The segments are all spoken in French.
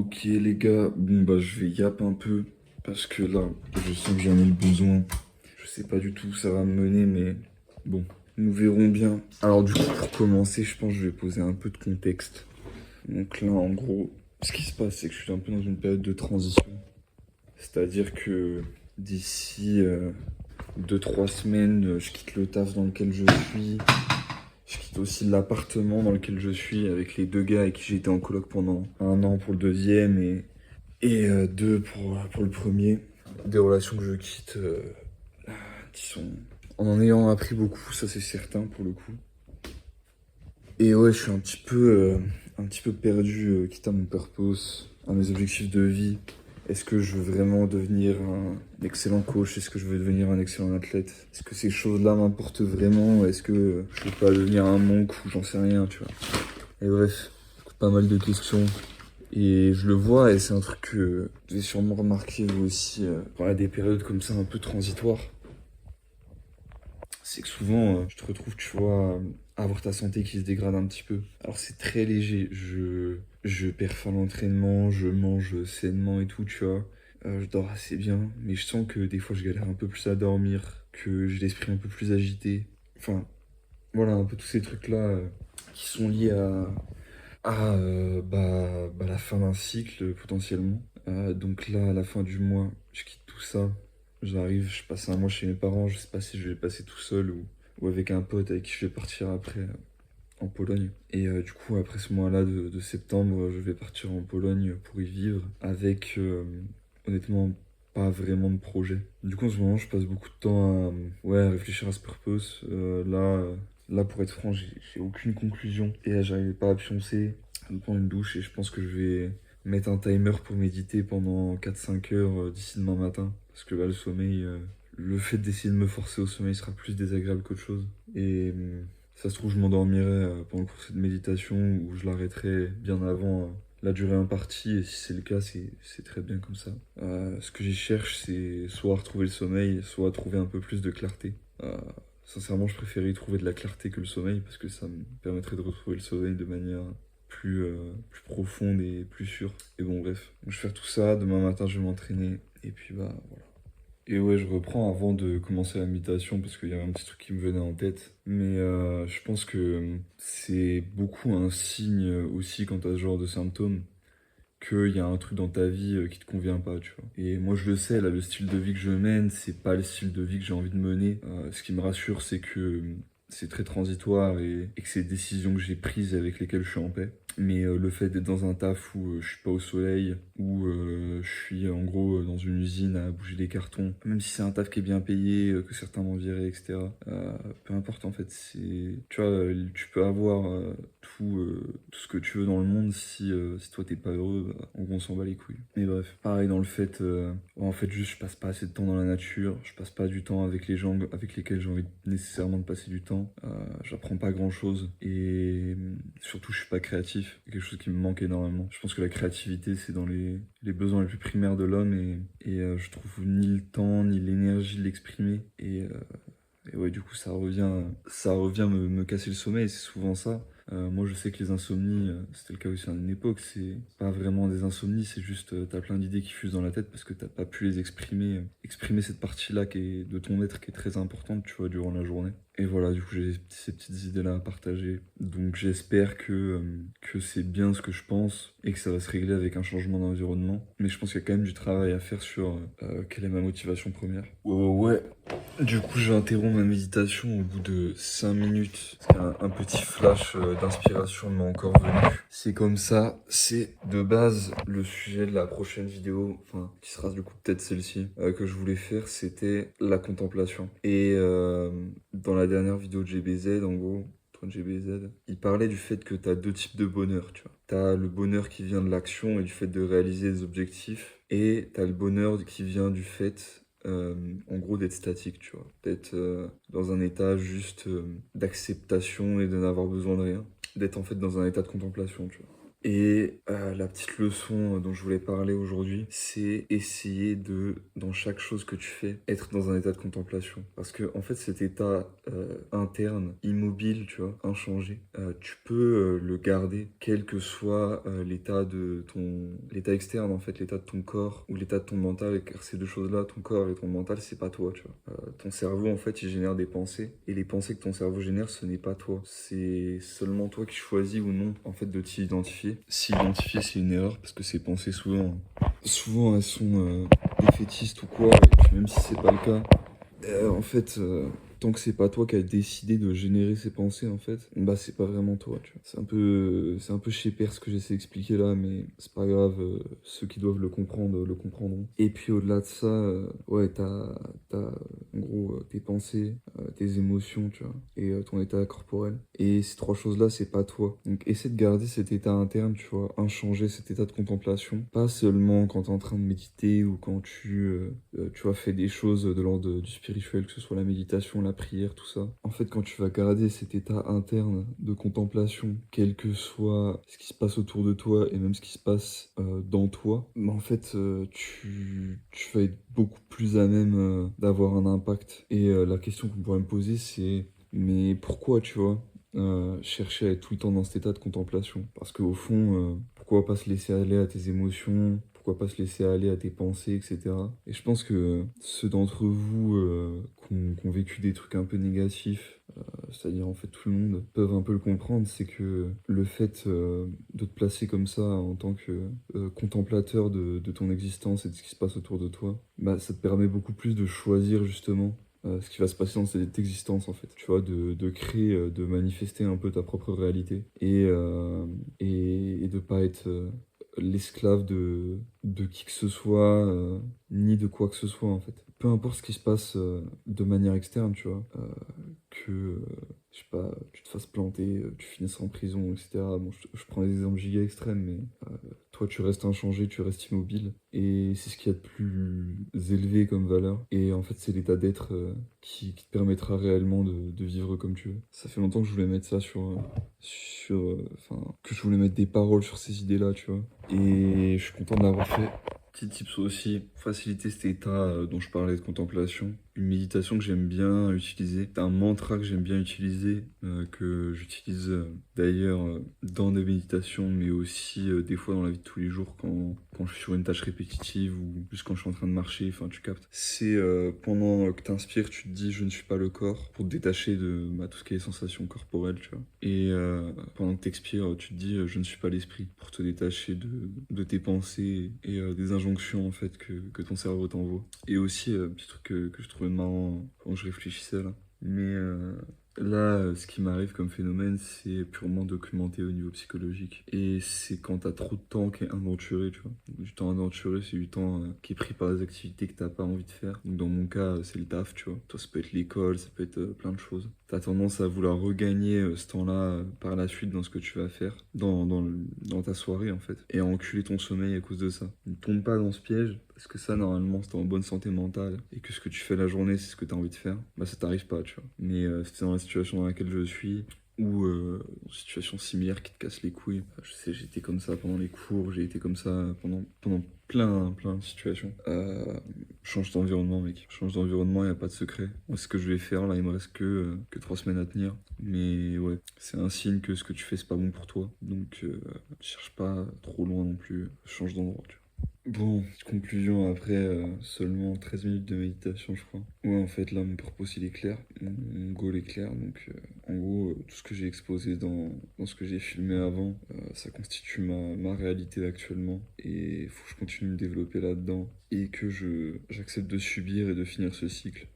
Ok les gars, bon bah je vais yap un peu parce que là je sens que j'en ai le besoin. Je sais pas du tout où ça va me mener mais bon, nous verrons bien. Alors du coup pour commencer je pense que je vais poser un peu de contexte. Donc là en gros ce qui se passe c'est que je suis un peu dans une période de transition. C'est-à-dire que d'ici 2-3 semaines je quitte le taf dans lequel je suis. Je quitte aussi l'appartement dans lequel je suis avec les deux gars avec qui j'étais en coloc pendant un an pour le deuxième et deux pour le premier. Des relations que je quitte qui sont en ayant appris beaucoup, ça c'est certain pour le coup. Et ouais, je suis un petit peu perdu quitte à mon purpose, à mes objectifs de vie. Est-ce que je veux vraiment devenir un excellent coach? Est-ce que je veux devenir un excellent athlète? Est-ce que ces choses-là m'importent vraiment? Est-ce que je veux pas devenir un monk ou j'en sais rien, tu vois? Et bref, pas mal de questions. Et je le vois, et c'est un truc que vous avez sûrement remarqué vous aussi, quand il y a des périodes comme ça un peu transitoires. C'est que souvent, tu te retrouves, tu vois, à avoir ta santé qui se dégrade un petit peu. Alors c'est très léger, je perds à l'entraînement, je mange sainement et tout, tu vois. Je dors assez bien, mais je sens que des fois je galère un peu plus à dormir, que j'ai l'esprit un peu plus agité. Enfin, voilà, un peu tous ces trucs-là qui sont liés à la fin d'un cycle potentiellement. Donc là, à la fin du mois, je quitte tout ça. J'arrive, je passe un mois chez mes parents. Je sais pas si je vais le passer tout seul ou avec un pote avec qui je vais partir après en Pologne. Et du coup, après ce mois-là de septembre, je vais partir en Pologne pour y vivre avec honnêtement pas vraiment de projet. Du coup, en ce moment, je passe beaucoup de temps à, ouais, à réfléchir à ce purpose. Là, pour être franc, j'ai aucune conclusion. Et là, j'arrivais pas à pioncer, à me prendre une douche. Et je pense que je vais mettre un timer pour méditer pendant 4-5 heures d'ici demain matin. Parce que là, le sommeil, le fait d'essayer de me forcer au sommeil sera plus désagréable qu'autre chose. Et ça se trouve, je m'endormirai pendant le cours de méditation ou je l'arrêterai bien avant la durée impartie. Et si c'est le cas, c'est très bien comme ça. Ce que j'y cherche, c'est soit à retrouver le sommeil, soit à trouver un peu plus de clarté. Euh, Sincèrement, je préférais y trouver de la clarté que le sommeil parce que ça me permettrait de retrouver le sommeil de manière plus profonde et plus sûre. Et bon, bref, je vais faire tout ça. Demain matin, je vais m'entraîner. Et puis, bah, voilà. Et ouais, je reprends avant de commencer la méditation parce qu'il y avait un petit truc qui me venait en tête. Mais je pense que c'est beaucoup un signe aussi quand t'as ce genre de symptômes qu'il y a un truc dans ta vie qui te convient pas, tu vois. Et moi je le sais, là, le style de vie que je mène, c'est pas le style de vie que j'ai envie de mener. Ce qui me rassure, c'est que c'est très transitoire et que c'est des décisions que j'ai prises avec lesquelles je suis en paix. Mais le fait d'être dans un taf où je suis pas au soleil, où je suis en gros dans une usine à bouger des cartons, même si c'est un taf qui est bien payé, que certains m'ont viré, etc. Peu importe en fait, c'est, tu vois, tu peux avoir tout ce que tu veux dans le monde si toi t'es pas heureux, bah, on s'en bat les couilles. Mais bref, pareil dans le fait, en fait juste je passe pas assez de temps dans la nature, je passe pas du temps avec les gens avec lesquels j'ai envie nécessairement de passer du temps, j'apprends pas grand chose et surtout je suis pas créatif, c'est quelque chose qui me manque énormément. Je pense que la créativité c'est dans les besoins les plus primaires de l'homme et je trouve ni le temps ni l'énergie de l'exprimer et ouais, du coup, ça revient me casser le sommeil, c'est souvent ça. Moi, je sais que les insomnies, c'était le cas aussi à une époque, c'est pas vraiment des insomnies, c'est juste t'as plein d'idées qui fusent dans la tête parce que t'as pas pu les exprimer, exprimer cette partie-là qui est de ton être qui est très importante, tu vois, durant la journée. Et voilà, du coup, j'ai ces petites idées-là à partager. Donc, j'espère que c'est bien ce que je pense et que ça va se régler avec un changement d'environnement. Mais je pense qu'il y a quand même du travail à faire sur quelle est ma motivation première. Ouais. Du coup, je vais interrompre ma méditation au bout de 5 minutes. Parce qu'un petit flash d'inspiration m'est encore venu. C'est comme ça, c'est de base le sujet de la prochaine vidéo, enfin, qui sera du coup peut-être celle-ci, que je voulais faire, c'était la contemplation. Et dans la dernière vidéo de GBZ, en gros, Antoine GBZ, il parlait du fait que t'as deux types de bonheur, tu vois. T'as le bonheur qui vient de l'action et du fait de réaliser des objectifs. Et t'as le bonheur qui vient du fait en gros d'être statique, tu vois, d'être dans un état juste d'acceptation et de n'avoir besoin de rien, d'être en fait dans un état de contemplation, tu vois. Et la petite leçon dont je voulais parler aujourd'hui, c'est essayer de, dans chaque chose que tu fais, être dans un état de contemplation. Parce que en fait, cet état interne, immobile, tu vois, inchangé, tu peux le garder, quel que soit l'état externe, en fait, l'état de ton corps ou l'état de ton mental, car ces deux choses-là, ton corps et ton mental, c'est pas toi, tu vois. Ton cerveau, en fait, il génère des pensées, et les pensées que ton cerveau génère, ce n'est pas toi. C'est seulement toi qui choisis ou non, en fait, de t'y identifier. S'identifier, c'est une erreur, parce que ces pensées, souvent elles sont défaitistes ou quoi, et puis même si c'est pas le cas, en fait, tant que c'est pas toi qui as décidé de générer ces pensées, en fait, bah c'est pas vraiment toi, tu vois. C'est un peu chez Père ce que j'essaie d'expliquer là, mais c'est pas grave, ceux qui doivent le comprendre, le comprendront. Et puis au-delà de ça, ouais, t'as en gros tes pensées, tes émotions, tu vois, et ton état corporel. Et ces trois choses-là, c'est pas toi. Donc essaie de garder cet état interne, tu vois, inchangé, cet état de contemplation. Pas seulement quand t'es en train de méditer ou quand tu vois, fais des choses de l'ordre du spirituel, que ce soit la méditation, la prière, tout ça. En fait, quand tu vas garder cet état interne de contemplation, quel que soit ce qui se passe autour de toi et même ce qui se passe dans toi, bah, en fait, tu vas être beaucoup plus à même d'avoir un impact. Et la question qu'on pourrait me poser, c'est, mais pourquoi, tu vois, chercher à être tout le temps dans cet état de contemplation? Parce qu'au fond, pourquoi pas se laisser aller à tes émotions? Pourquoi pas se laisser aller à tes pensées, etc. Et je pense que ceux d'entre vous qui ont vécu des trucs un peu négatifs, c'est-à-dire en fait tout le monde, peuvent un peu le comprendre, c'est que le fait de te placer comme ça en tant que contemplateur de ton existence et de ce qui se passe autour de toi, bah ça te permet beaucoup plus de choisir justement ce qui va se passer dans cette existence en fait. Tu vois, de créer, de manifester un peu ta propre réalité et de pas être l'esclave de qui que ce soit, ni de quoi que ce soit en fait. Peu importe ce qui se passe de manière externe, tu vois, je sais pas, tu te fasses planter, tu finisses en prison, etc. Bon, je prends des exemples giga extrêmes, mais toi tu restes inchangé, tu restes immobile, et c'est ce qu'il y a de plus élevé comme valeur. Et en fait, c'est l'état d'être qui te permettra réellement de vivre comme tu veux. Ça fait longtemps que je voulais mettre ça enfin, que je voulais mettre des paroles sur ces idées-là, tu vois. Et je suis content de l'avoir fait. Petit tips aussi, faciliter cet état dont je parlais de contemplation. Une méditation que j'aime bien utiliser, un mantra que j'aime bien utiliser, que j'utilise d'ailleurs dans des méditations, mais aussi des fois dans la vie de tous les jours quand je suis sur une tâche répétitive ou juste quand je suis en train de marcher, enfin tu captes. C'est pendant que tu inspires, tu te dis je ne suis pas le corps, pour te détacher de tout ce qui est sensations corporelles, tu vois. Et pendant que tu expires, tu te dis je ne suis pas l'esprit, pour te détacher de tes pensées et des injonctions en fait que ton cerveau t'envoie. Et aussi, petit truc que je trouvais marrant quand je réfléchissais là. Mais là, ce qui m'arrive comme phénomène, c'est purement documenté au niveau psychologique. Et c'est quand t'as trop de temps qui est inventuré, tu vois. Du temps inventuré, c'est du temps qui est pris par des activités que t'as pas envie de faire. Donc dans mon cas, c'est le taf, tu vois. Toi, ça peut être l'école, ça peut être plein de choses. T'as tendance à vouloir regagner ce temps-là par la suite dans ce que tu vas faire, dans ta soirée en fait, et à enculer ton sommeil à cause de ça. Ne tombe pas dans ce piège, parce que ça, normalement, si t'es en bonne santé mentale et que ce que tu fais la journée, c'est ce que t'as envie de faire, bah ça t'arrive pas, tu vois. Mais si t'es dans la situation dans laquelle je suis, ou une situation similaire qui te casse les couilles, bah, je sais, j'étais comme ça pendant les cours, j'ai été comme ça pendant plein de situations. Change d'environnement, mec. Change d'environnement, y a pas de secret. Moi, ce que je vais faire, là, il me reste que 3 semaines à tenir. Mais ouais, c'est un signe que ce que tu fais, c'est pas bon pour toi. Donc, cherche pas trop loin non plus. Change d'endroit, tu vois. Bon, petite conclusion après seulement 13 minutes de méditation, je crois. Ouais, en fait, là, mon purpose, il est clair. Mon goal est clair. Donc, en gros, tout ce que j'ai exposé dans ce que j'ai filmé avant, ça constitue ma réalité actuellement. Et il faut que je continue de me développer là-dedans. Et que j'accepte de subir et de finir ce cycle.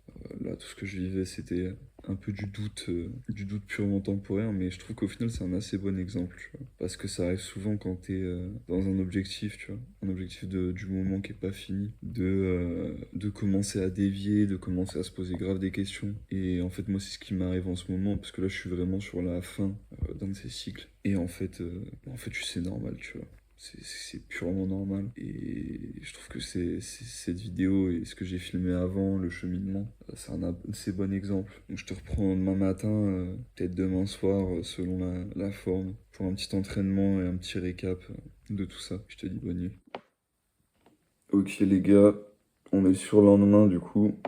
Là, tout ce que je vivais, c'était un peu du doute purement temporaire, mais je trouve qu'au final, c'est un assez bon exemple, tu vois. Parce que ça arrive souvent quand t'es dans un objectif, tu vois. Un objectif du moment qui est pas fini, de commencer à dévier, de commencer à se poser grave des questions. Et en fait, moi, c'est ce qui m'arrive en ce moment, parce que là, je suis vraiment sur la fin d'un de ces cycles. Et en fait, tu sais, c'est normal, tu vois. C'est purement normal. Et je trouve que cette vidéo et ce que j'ai filmé avant, le cheminement, c'est un assez bon exemple. Donc je te reprends demain matin, peut-être demain soir, selon la forme, pour un petit entraînement et un petit récap de tout ça. Je te dis bonne nuit. Ok les gars, on est sur le lendemain du coup.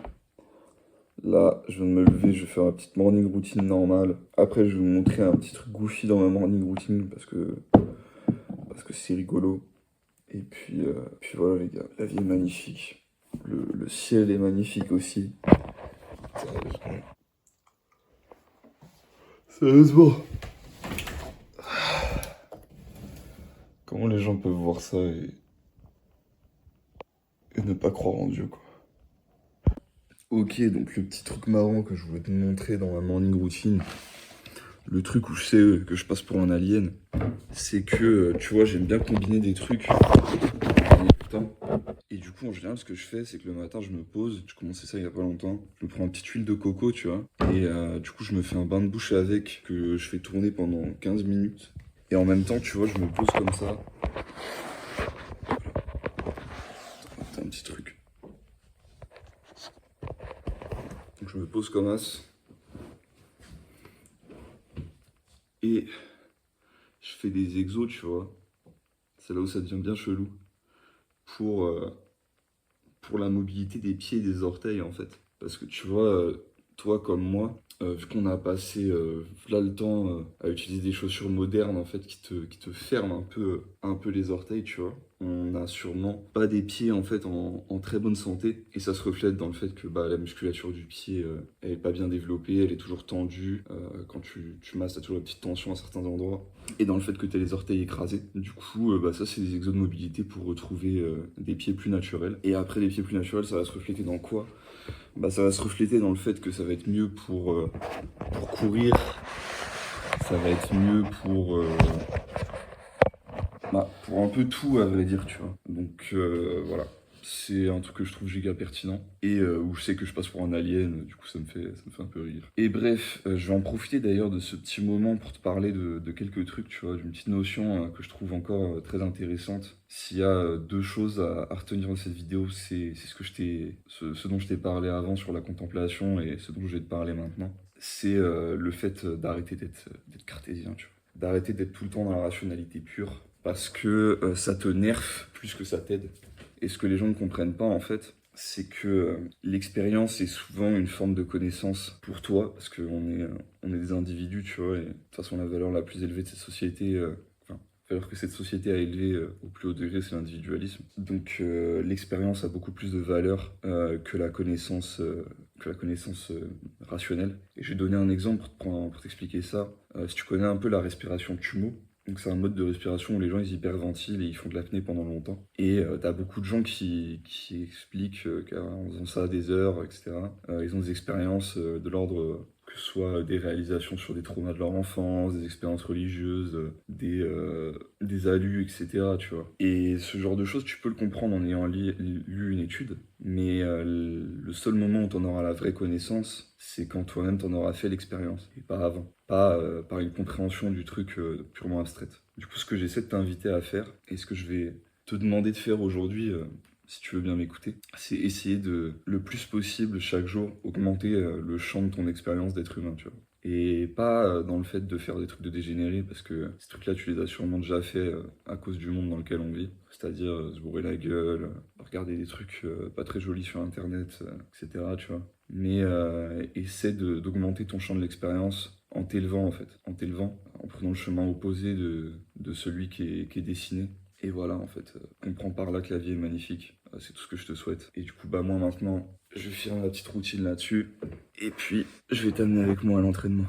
Là, je viens de me lever, je vais faire ma petite morning routine normale. Après, je vais vous montrer un petit truc goofy dans ma morning routine parce que c'est rigolo. Et puis voilà les gars, la vie est magnifique. Le ciel est magnifique aussi. Sérieusement. Comment les gens peuvent voir ça et ne pas croire en Dieu, quoi. Ok, donc le petit truc marrant que je voulais te montrer dans ma morning routine, le truc où je sais que je passe pour un alien, c'est que, tu vois, j'aime bien combiner des trucs en écoutant. Et du coup, en général, ce que je fais, c'est que le matin, je me pose, je commençais ça il y a pas longtemps, je me prends une petite huile de coco, tu vois, et du coup, je me fais un bain de bouche avec, que je fais tourner pendant 15 minutes. Et en même temps, tu vois, je me pose comme ça. C'est un petit truc. Donc je me pose comme as. Et je fais des exos, tu vois. C'est là où ça devient bien chelou. Pour la mobilité des pieds et des orteils, en fait. Parce que tu vois, toi comme moi, vu qu'on a passé là le temps à utiliser des chaussures modernes, en fait, qui te ferment un peu les orteils, tu vois. On n'a sûrement pas des pieds, en fait, en très bonne santé. Et ça se reflète dans le fait que bah, la musculature du pied, elle est pas bien développée, elle est toujours tendue. Quand tu masses, t'as toujours une petite tension à certains endroits. Et dans le fait que tu as les orteils écrasés. Du coup, bah, ça, c'est des exos de mobilité pour retrouver des pieds plus naturels. Et après, les pieds plus naturels, ça va se refléter dans quoi? Bah, ça va se refléter dans le fait que ça va être mieux pour courir. Ça va être mieux pour un peu tout, à vrai dire, tu vois. Donc, voilà. C'est un truc que je trouve giga pertinent et où je sais que je passe pour un alien, du coup ça me fait un peu rire. Et bref, je vais en profiter d'ailleurs de ce petit moment pour te parler de quelques trucs, tu vois, d'une petite notion que je trouve encore très intéressante. S'il y a deux choses à retenir dans cette vidéo, c'est ce dont je t'ai parlé avant sur la contemplation et ce dont je vais te parler maintenant. C'est le fait d'arrêter d'être cartésien, tu vois. D'arrêter d'être tout le temps dans la rationalité pure parce que ça te nerfe plus que ça t'aide. Et ce que les gens ne comprennent pas, en fait, c'est que l'expérience est souvent une forme de connaissance pour toi, parce on est des individus, tu vois, et de toute façon, la valeur la plus élevée de cette société, la valeur que cette société a élevée au plus haut degré, c'est l'individualisme. Donc, l'expérience a beaucoup plus de valeur que la connaissance rationnelle. Et je vais donner un exemple pour t'expliquer ça. Si tu connais un peu la respiration Tumo, donc c'est un mode de respiration où les gens ils hyperventilent et ils font de l'apnée pendant longtemps. Et t'as beaucoup de gens qui expliquent qu'en faisant ça des heures, etc., ils ont des expériences de l'ordre que ce soit des réalisations sur des traumas de leur enfance, des expériences religieuses, des alus, etc., tu vois. Et ce genre de choses, tu peux le comprendre en ayant lu une étude, mais le seul moment où tu en auras la vraie connaissance, c'est quand toi-même t'en auras fait l'expérience, et pas avant. Pas par une compréhension du truc purement abstraite. Du coup, ce que j'essaie de t'inviter à faire, et ce que je vais te demander de faire aujourd'hui, si tu veux bien m'écouter, c'est essayer de, le plus possible, chaque jour, augmenter le champ de ton expérience d'être humain, tu vois. Et pas dans le fait de faire des trucs de dégénérés, parce que ces trucs-là, tu les as sûrement déjà fait à cause du monde dans lequel on vit. C'est-à-dire se bourrer la gueule, regarder des trucs pas très jolis sur Internet, etc., tu vois. Mais essaie d'augmenter ton champ de l'expérience en t'élevant, en fait. En t'élevant, en prenant le chemin opposé de celui qui est dessiné. Et voilà, en fait, comprends par là que la vie est magnifique. C'est tout ce que je te souhaite. Et du coup, bah moi maintenant, je vais faire ma petite routine là-dessus. Et puis, je vais t'amener avec moi à l'entraînement.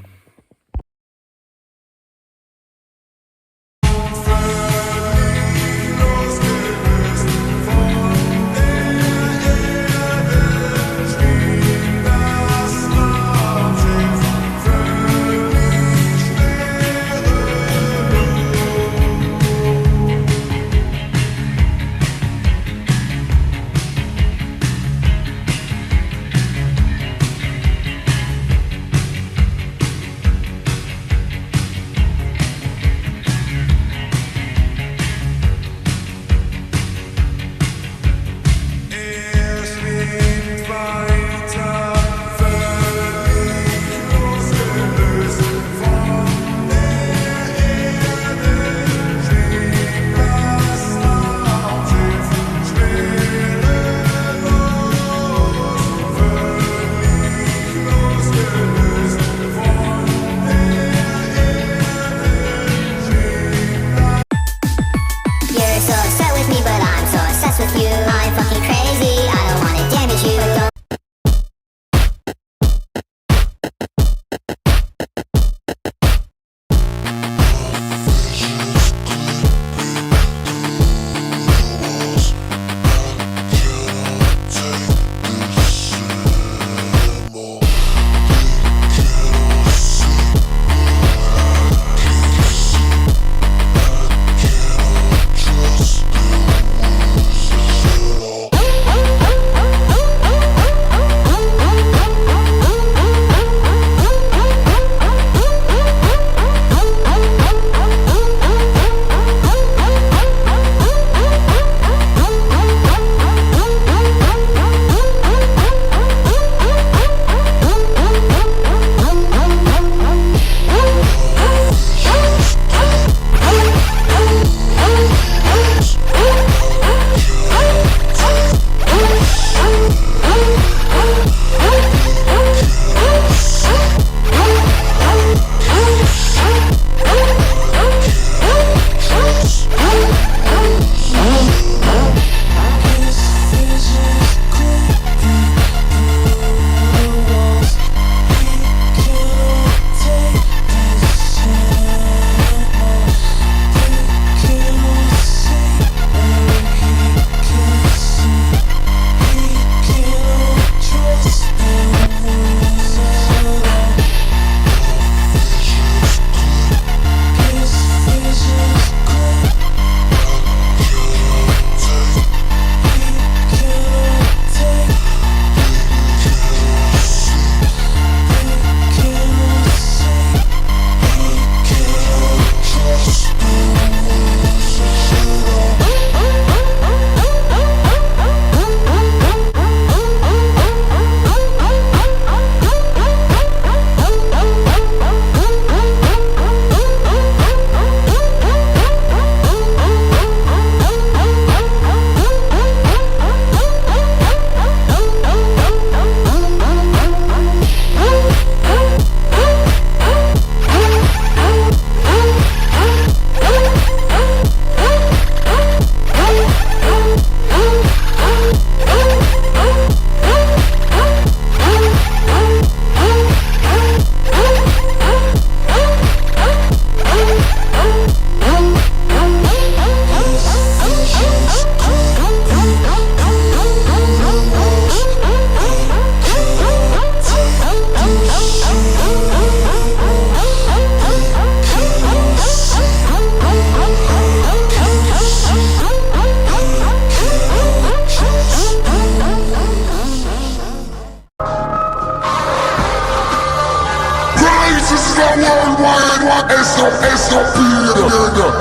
SOP,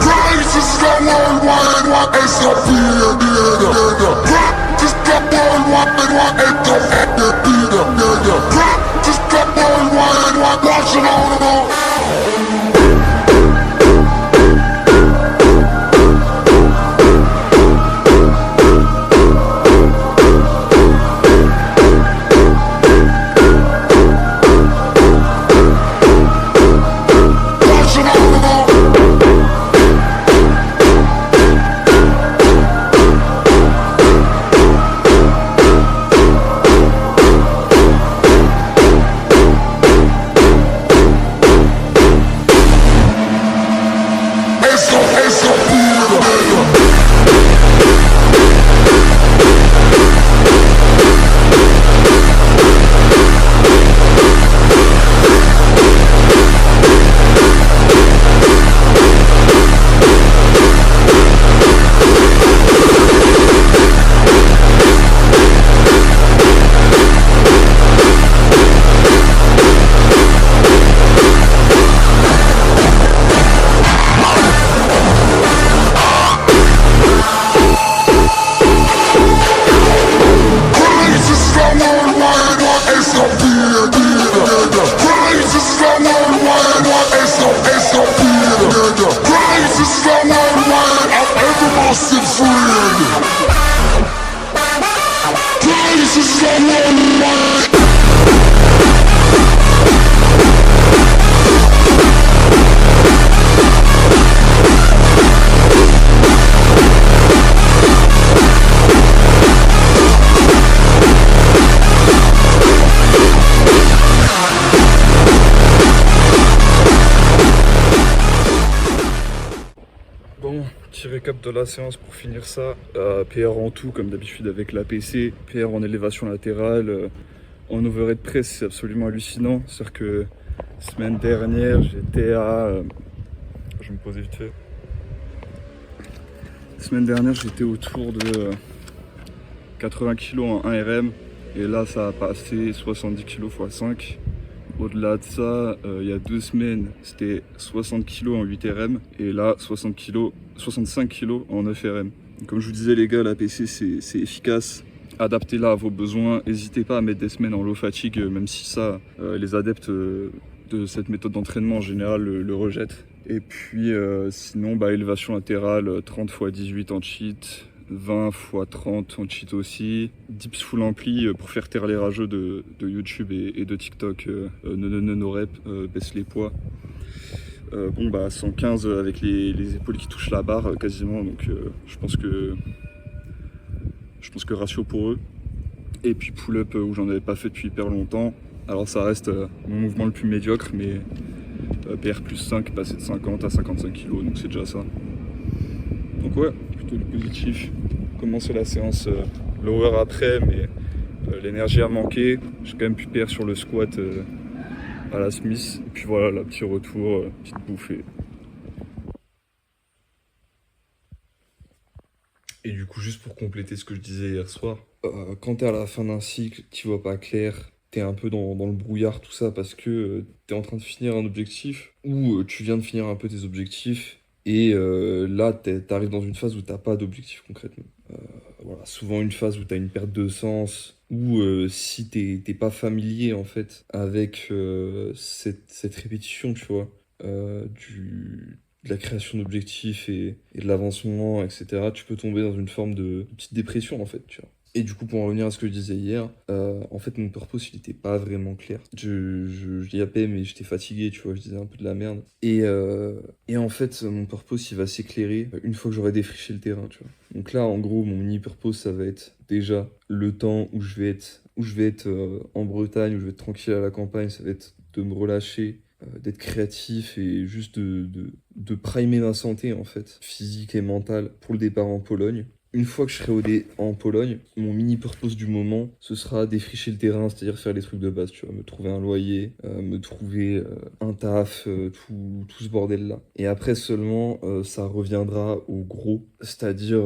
crisis got worldwide, SOP, just got worldwide, just got worldwide, watching all of all. Bon, petit récap de la séance pour finir ça. PR en tout, comme d'habitude avec l'APC. PR en élévation latérale. En overhead press, c'est absolument hallucinant. C'est-à-dire que semaine dernière, j'étais à... je vais me poser vite fait. Semaine dernière, j'étais autour de 80 kg en 1 RM. Et là, ça a passé 70 kg x 5. Au-delà de ça, il y a 2 semaines, c'était 60 kg en 8 RM et là 65 kg en 9 RM. Donc, comme je vous disais les gars, la PC c'est efficace. Adaptez-la à vos besoins. N'hésitez pas à mettre des semaines en low fatigue, même si ça, les adeptes de cette méthode d'entraînement en général le rejettent. Et puis sinon, élévation latérale, 30 x 18 en cheat. 20 x 30 en cheat aussi, dips full ampli pour faire taire les rageux de YouTube et de TikTok, no rep, baisse les poids. 115 avec les épaules qui touchent la barre quasiment, donc je pense que ratio pour eux. Et puis pull-up où j'en avais pas fait depuis hyper longtemps. Alors ça reste mon mouvement le plus médiocre, mais PR plus 5, passer de 50 à 55 kg, donc c'est déjà ça. Donc ouais, plutôt du positif. Commencer la séance lower après, mais l'énergie a manqué. J'ai quand même pu PR sur le squat à la Smith. Et puis voilà, là, petit retour, petite bouffée. Et du coup, juste pour compléter ce que je disais hier soir, quand t'es à la fin d'un cycle, tu vois pas clair, t'es un peu dans le brouillard, tout ça, parce que t'es en train de finir un objectif, ou tu viens de finir un peu tes objectifs, et là, t'arrives dans une phase où t'as pas d'objectif concrètement. Voilà, souvent une phase où t'as une perte de sens, ou si t'es pas familier en fait avec cette répétition, tu vois, de la création d'objectifs et de l'avancement, etc., tu peux tomber dans une forme de petite dépression en fait, tu vois. Et du coup, pour en revenir à ce que je disais hier, en fait, mon purpose, il était pas vraiment clair. Je yappais, mais j'étais fatigué, tu vois, je disais un peu de la merde. Et en fait, mon purpose, il va s'éclairer une fois que j'aurai défriché le terrain, tu vois. Donc là, en gros, mon mini-purpose, ça va être déjà le temps où je vais être en Bretagne, où je vais être tranquille à la campagne, ça va être de me relâcher, d'être créatif et juste de primer ma santé, en fait, physique et mentale, pour le départ en Pologne. Une fois que je serai en Pologne, mon mini-purpose du moment, ce sera défricher le terrain, c'est-à-dire faire les trucs de base, tu vois, me trouver un loyer, me trouver un taf, tout ce bordel-là. Et après seulement, ça reviendra au gros, c'est-à-dire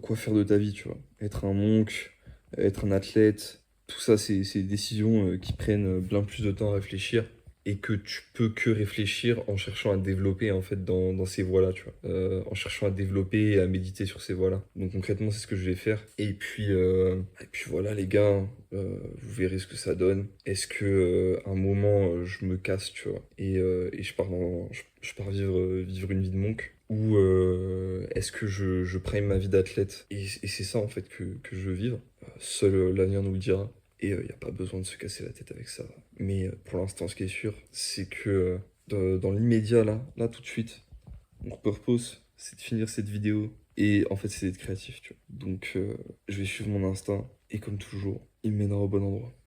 quoi faire de ta vie, tu vois. Être un monk, être un athlète, tout ça, c'est des décisions qui prennent bien plus de temps à réfléchir. et que tu peux que réfléchir en cherchant à développer en fait dans ces voies-là, tu vois. En cherchant à développer et à méditer sur ces voies-là. Donc concrètement, c'est ce que je vais faire. Et puis voilà les gars, vous verrez ce que ça donne. Est-ce que un moment je me casse, tu vois, et je pars vivre une vie de monk, ou est-ce que je prime ma vie d'athlète, et c'est ça en fait que je veux vivre. Seul l'avenir nous le dira. Et il n'y a pas besoin de se casser la tête avec ça. Mais pour l'instant, ce qui est sûr, c'est que dans l'immédiat, là, tout de suite, mon purpose, c'est de finir cette vidéo. Et en fait, c'est d'être créatif, tu vois. Donc, je vais suivre mon instinct. Et comme toujours, il me mènera au bon endroit.